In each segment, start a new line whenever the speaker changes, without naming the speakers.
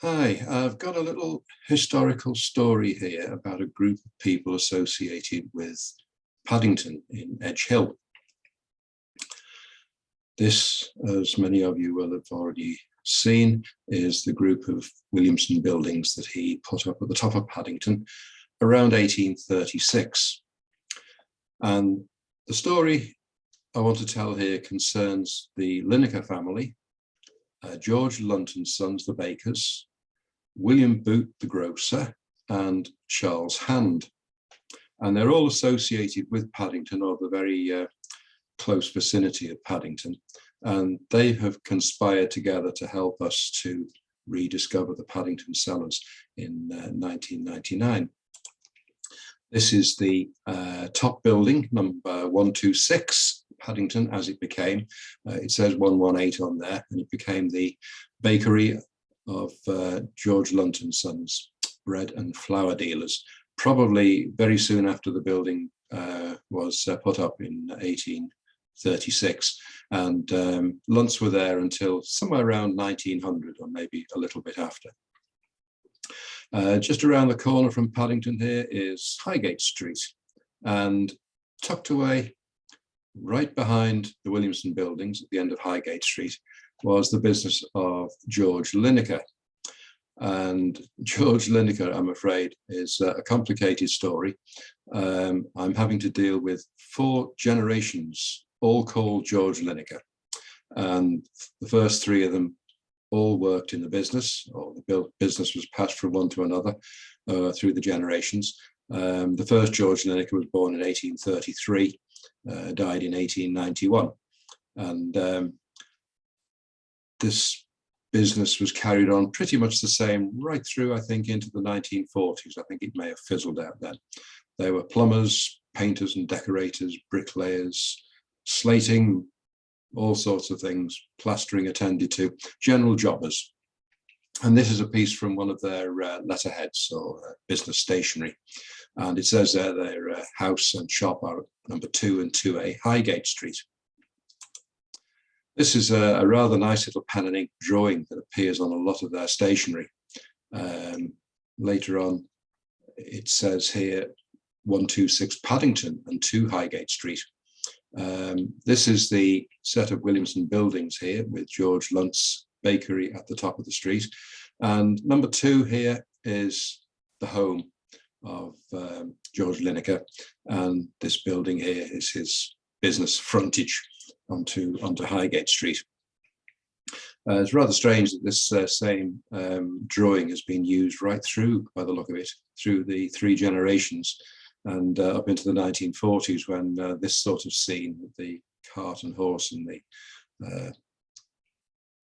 Hi, I've got a little historical story here about a group of people associated with Paddington in Edge Hill. This, as many of you will have already seen, is the group of Williamson buildings that he put up at the top of Paddington around 1836. And the story I want to tell here concerns the Linacre family, George Lunt and Sons, the bakers, William Boote, the grocer, and Charles Hand. And they're all associated with Paddington, or the very close vicinity of Paddington. And they have conspired together to help us to rediscover the Paddington cellars in 1999. This is the top building, number 126, Paddington, as it became. It says 118 on there, and it became the bakery of George Lunt and Sons, bread and flour dealers, probably very soon after the building was put up in 1836. And Lunts were there until somewhere around 1900, or maybe a little bit after. Just around the corner from Paddington here is Highgate Street, and tucked away right behind the Williamson buildings at the end of Highgate Street was the business of George Linacre. And George Linacre, I'm afraid, is a complicated story. I'm having to deal with 4 generations, all called George Linacre. And the first 3 of them all worked in the business, or the business was passed from one to another through the generations. The first George Linacre was born in 1833, died in 1891. And this business was carried on pretty much the same right through, I think, into the 1940s. I think it may have fizzled out then. They were plumbers, painters and decorators, bricklayers, slating, all sorts of things, plastering attended to, general jobbers. And this is a piece from one of their letterheads, or business stationery. And it says there their house and shop are number 2 and 2A, Highgate Street. This is a rather nice little pen and ink drawing that appears on a lot of their stationery. Later on, it says here 126 Paddington and 2 Highgate Street. This is the set of Williamson buildings here, with George Lunt's bakery at the top of the street. And number 2 here is the home of George Linacre, and this building here is his business frontage onto Highgate Street. It's rather strange that this same drawing has been used right through, by the look of it, through the 3 generations, and up into the 1940s, when this sort of scene with the cart and horse and the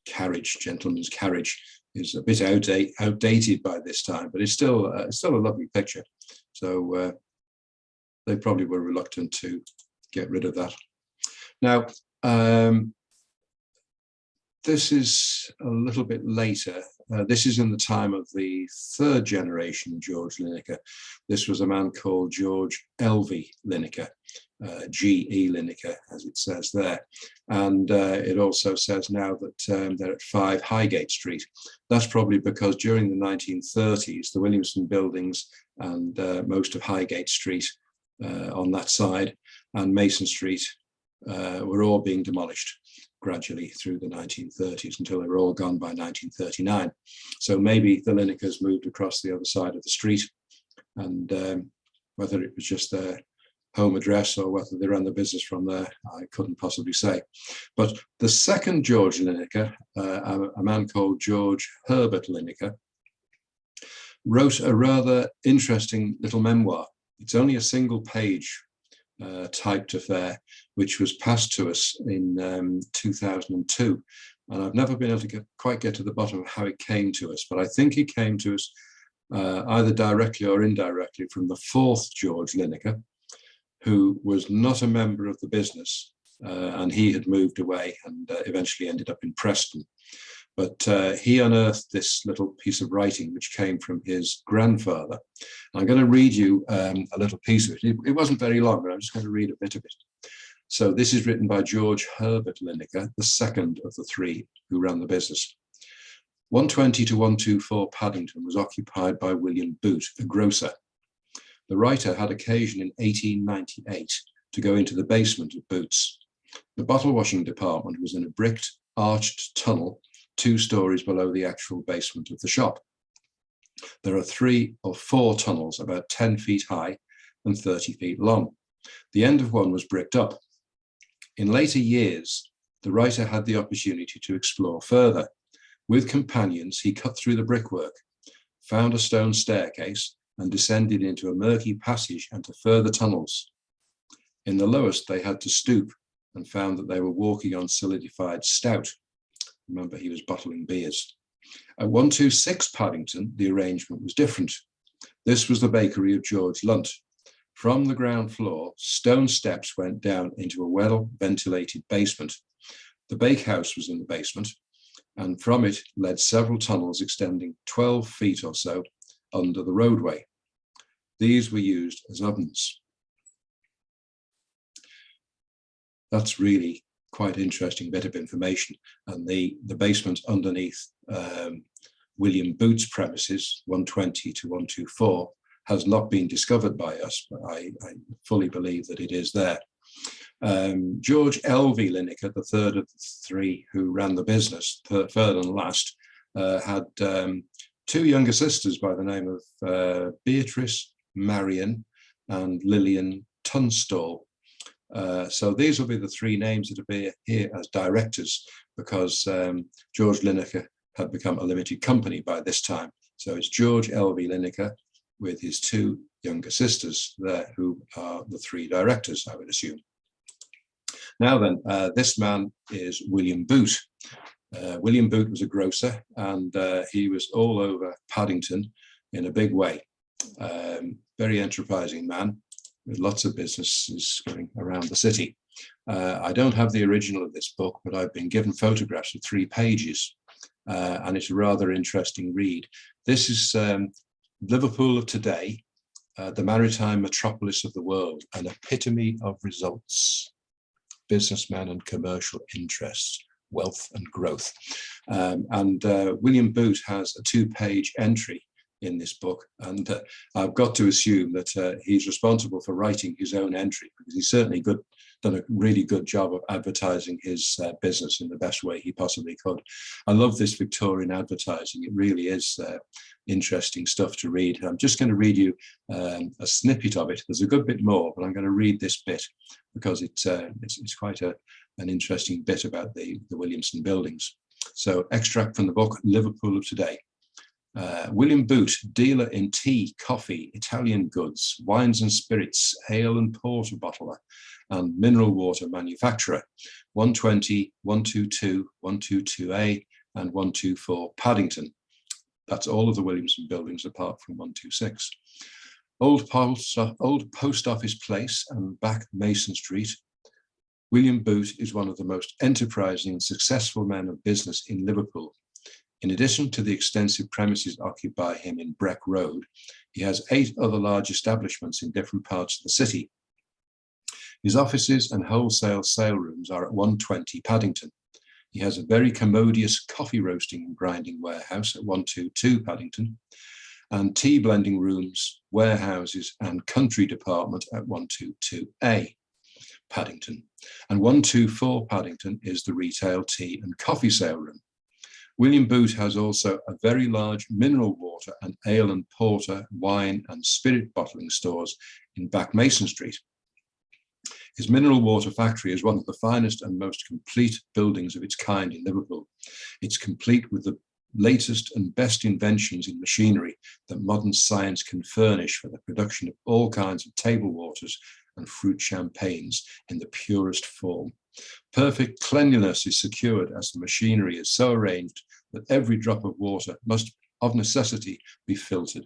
carriage, gentleman's carriage, is a bit outdated by this time, but it's still a lovely picture. So they probably were reluctant to get rid of that. Now, this is a little bit later. This is in the time of the 3rd generation George Linacre. This was a man called George L.V. Linacre, G.E. Linacre, as it says there. And it also says now that they're at 5 Highgate Street. That's probably because during the 1930s, the Williamson buildings and most of Highgate Street on that side and Mason Street were all being demolished gradually through the 1930s until they were all gone by 1939. So maybe the Linacres moved across the other side of the street, and whether it was just their home address or whether they ran the business from there, I couldn't possibly say. But the second George Linacre, a man called George Herbert Linacre, wrote a rather interesting little memoir. It's only a single page typed affair, which was passed to us in 2002. And I've never been able to quite get to the bottom of how it came to us, but I think it came to us either directly or indirectly from the 4th George Linacre, who was not a member of the business, and he had moved away and eventually ended up in Preston. But he unearthed this little piece of writing which came from his grandfather. I'm going to read you a little piece of it. It wasn't very long, but I'm just going to read a bit of it. So this is written by George Herbert Linacre, the second of the 3 who ran the business. 120 to 124 Paddington was occupied by William Boote, a grocer. The writer had occasion in 1898 to go into the basement of Boote's. The bottle washing department was in a bricked, arched tunnel 2 stories below the actual basement of the shop. There are 3 or 4 tunnels about 10 feet high and 30 feet long. The end of one was bricked up. In later years, the writer had the opportunity to explore further. With companions, he cut through the brickwork, found a stone staircase, and descended into a murky passage and to further tunnels. In the lowest, they had to stoop and found that they were walking on solidified stout. Remember, he was bottling beers. At 126 Paddington, the arrangement was different. This was the bakery of George Lunt. From the ground floor, stone steps went down into a well-ventilated basement. The bakehouse was in the basement, and from it led several tunnels extending 12 feet or so under the roadway. These were used as ovens. That's really quite an interesting bit of information. And the basement underneath William Boote's premises, 120 to 124, has not been discovered by us, but I fully believe that it is there. George L.V. Linacre, the third of the 3 who ran the business, third and last, had 2 younger sisters by the name of Beatrice, Marion, and Lillian Tunstall. So these will be the 3 names that appear here as directors, because George Linacre had become a limited company by this time. So it's George L.V. Linacre with his 2 younger sisters there, who are the 3 directors, I would assume. Now then, this man is William Boote. William Boote was a grocer, and he was all over Paddington in a big way. Very enterprising man with lots of businesses going around the city. I don't have the original of this book, but I've been given photographs of 3 pages, and it's a rather interesting read. This is Liverpool of today, the maritime metropolis of the world, an epitome of results, businessmen and commercial interests, wealth and growth. William Boote has a 2-page entry in this book, and I've got to assume that he's responsible for writing his own entry, because he's certainly done a really good job of advertising his business in the best way he possibly could. I love this Victorian advertising. It really is interesting stuff to read. I'm just going to read you a snippet of it. There's a good bit more, but I'm going to read this bit because it's quite an interesting bit about the Williamson buildings. So, extract from the book, Liverpool of Today. William Boote, dealer in tea, coffee, Italian goods, wines and spirits, ale and porter bottler, and mineral water manufacturer, 120, 122, 122A, and 124 Paddington. That's all of the Williamson buildings apart from 126. Old Post Office Place and Back Mason Street. William Boote is one of the most enterprising and successful men of business in Liverpool. In addition to the extensive premises occupied by him in Breck Road, he has 8 other large establishments in different parts of the city. His offices and wholesale sale rooms are at 120 Paddington. He has a very commodious coffee roasting and grinding warehouse at 122 Paddington, and tea blending rooms, warehouses, and country department at 122A Paddington. And 124 Paddington is the retail tea and coffee sale room. William Boote has also a very large mineral water and ale and porter, wine and spirit bottling stores in Back Mason Street. His mineral water factory is one of the finest and most complete buildings of its kind in Liverpool. It's complete with the latest and best inventions in machinery that modern science can furnish for the production of all kinds of table waters and fruit champagnes in the purest form. Perfect cleanliness is secured as the machinery is so arranged that every drop of water must, of necessity, be filtered.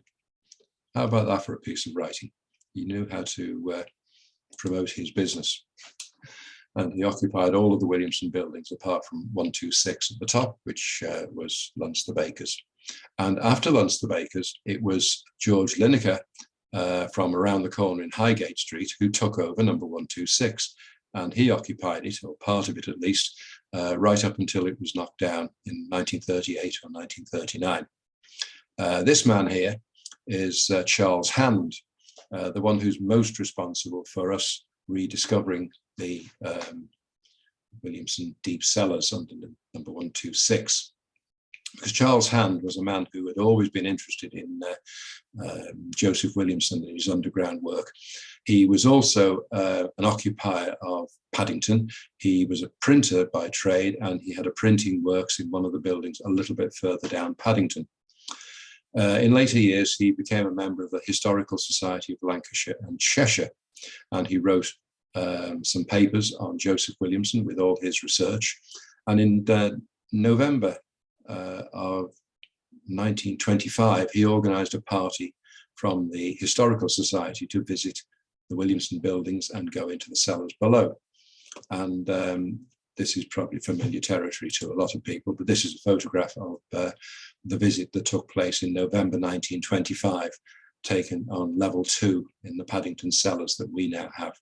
How about that for a piece of writing? He knew how to promote his business. And he occupied all of the Williamson buildings apart from 126 at the top, which was Lunt's the Bakers. And after Lunt's the Bakers, it was George Linacre from around the corner in Highgate Street who took over number 126. and he occupied it, or part of it at least, right up until it was knocked down in 1938 or 1939. This man here is Charles Hand, the one who's most responsible for us rediscovering the Williamson deep cellars under number 126. Because Charles Hand was a man who had always been interested in Joseph Williamson and his underground work. He was also an occupier of Paddington. He was a printer by trade, and he had a printing works in one of the buildings a little bit further down Paddington. In later years, he became a member of the Historical Society of Lancashire and Cheshire, and he wrote some papers on Joseph Williamson with all his research. And in November of 1925, he organized a party from the Historical Society to visit the Williamson buildings and go into the cellars below. And this is probably familiar territory to a lot of people, but this is a photograph of the visit that took place in November 1925, taken on level 2 in the Paddington cellars that we now have.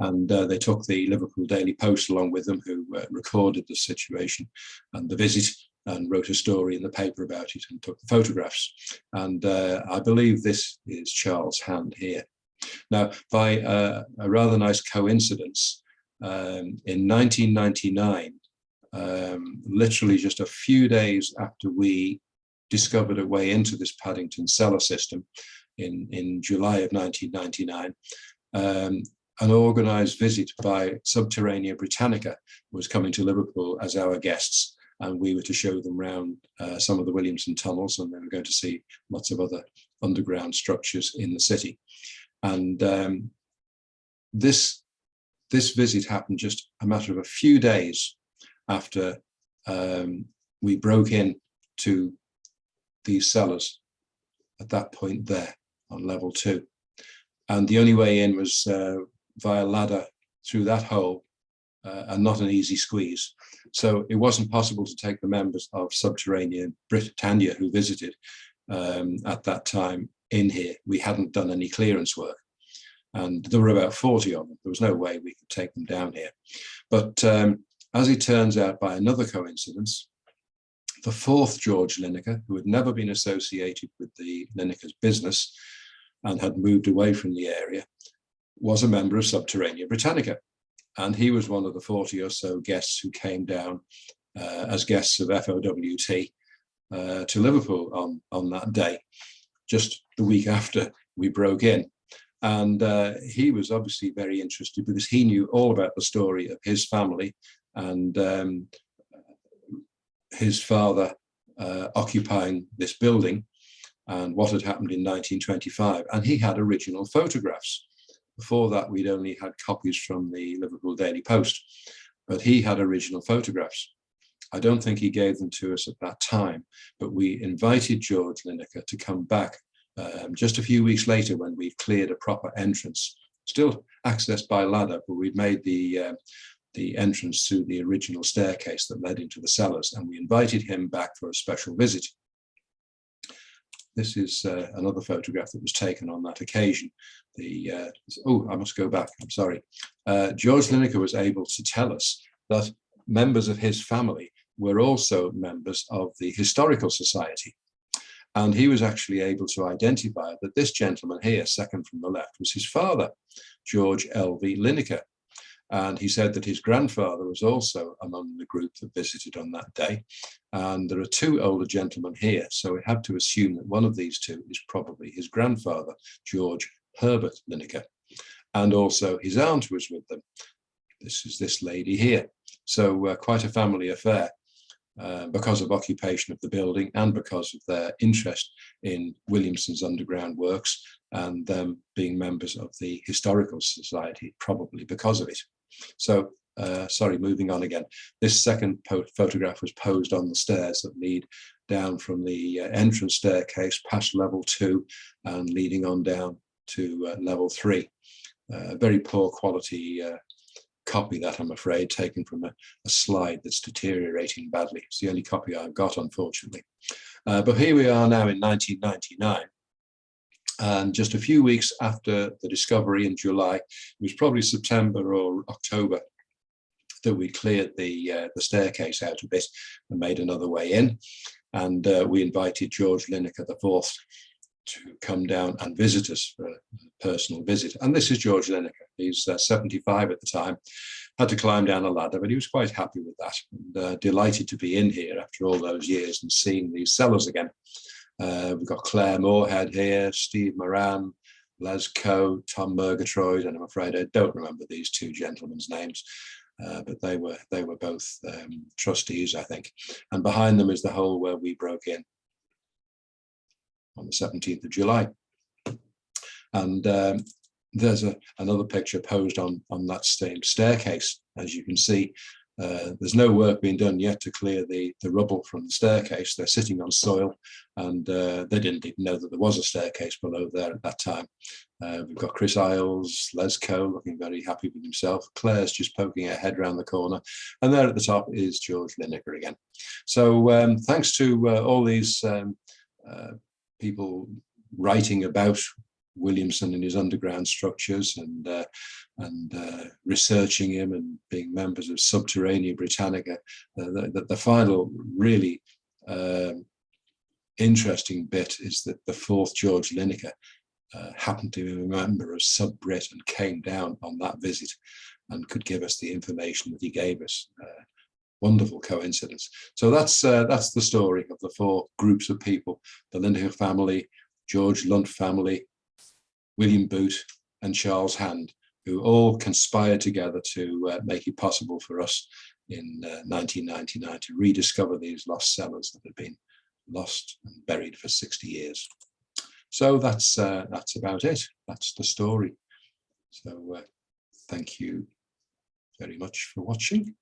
And they took the Liverpool Daily Post along with them, who recorded the situation and the visit and wrote a story in the paper about it and took the photographs. And I believe this is Charles Hand here. Now, by a rather nice coincidence, in 1999, literally just a few days after we discovered a way into this Paddington cellar system in July of 1999, an organised visit by Subterranea Britannica was coming to Liverpool as our guests, and we were to show them around some of the Williamson tunnels, and they were going to see lots of other underground structures in the city. And this visit happened just a matter of a few days after we broke in to these cellars at that point there on level 2. And the only way in was via ladder through that hole, and not an easy squeeze. So it wasn't possible to take the members of Subterranea Britannia who visited at that time in here. We hadn't done any clearance work, and there were about 40 of them. There was no way we could take them down here. But as it turns out, by another coincidence, the 4th George Linacre, who had never been associated with the Linacre's business and had moved away from the area, was a member of Subterranea Britannica. And he was one of the 40 or so guests who came down as guests of FoWT to Liverpool on that day, just the week after we broke in. And he was obviously very interested because he knew all about the story of his family and his father occupying this building and what had happened in 1925. And he had original photographs. Before that, we'd only had copies from the Liverpool Daily Post, but he had original photographs. I don't think he gave them to us at that time, but we invited George Linacre to come back just a few weeks later when we cleared a proper entrance, still accessed by ladder, but we'd made the entrance through the original staircase that led into the cellars, and we invited him back for a special visit. This is another photograph that was taken on that occasion. Oh, I must go back, I'm sorry. George Linacre was able to tell us that members of his family were also members of the Historical Society. And he was actually able to identify that this gentleman here, second from the left, was his father, George L.V. Linacre. And he said that his grandfather was also among the group that visited on that day. And there are 2 older gentlemen here, so we have to assume that one of these 2 is probably his grandfather, George Herbert Linacre. And also his aunt was with them. This is this lady here. So quite a family affair because of occupation of the building and because of their interest in Williamson's underground works and them being members of the Historical Society, probably because of it. So, sorry, moving on again. This second photograph was posed on the stairs that lead down from the entrance staircase past level 2 and leading on down to level 3. Very poor quality copy that, I'm afraid, taken from a slide that's deteriorating badly. It's the only copy I've got, unfortunately. But here we are now in 1999. And just a few weeks after the discovery in July, it was probably September or October, that we cleared the staircase out a bit and made another way in. And we invited George Linacre IV to come down and visit us for a personal visit. And this is George Linacre. He's 75 at the time, had to climb down a ladder, but he was quite happy with that, and delighted to be in here after all those years and seeing these cellars again. We've got Claire Moorhead here, Steve Moran, Les Coe, Tom Murgatroyd, and I'm afraid I don't remember these two gentlemen's names, but they were both trustees, I think. And behind them is the hole where we broke in on the 17th of July. And there's another picture posed on that same staircase. As you can see, there's no work being done yet to clear the rubble from the staircase. They're sitting on soil, and they didn't even know that there was a staircase below there at that time. We've got Chris Isles, Les Coe looking very happy with himself. Claire's just poking her head around the corner. And there at the top is George Linacre again. So thanks to all these people writing about Williamson and his underground structures, and researching him and being members of Subterranea Britannica. The final really interesting bit is that the fourth George Linacre happened to be a member of Sub-Brit and came down on that visit and could give us the information that he gave us. Wonderful coincidence. So that's the story of the four groups of people: the Linacre family, George Lunt family, William Boote, and Charles Hand, who all conspired together to make it possible for us in 1999 to rediscover these lost cellars that had been lost and buried for 60 years. So that's about it. That's the story. So thank you very much for watching.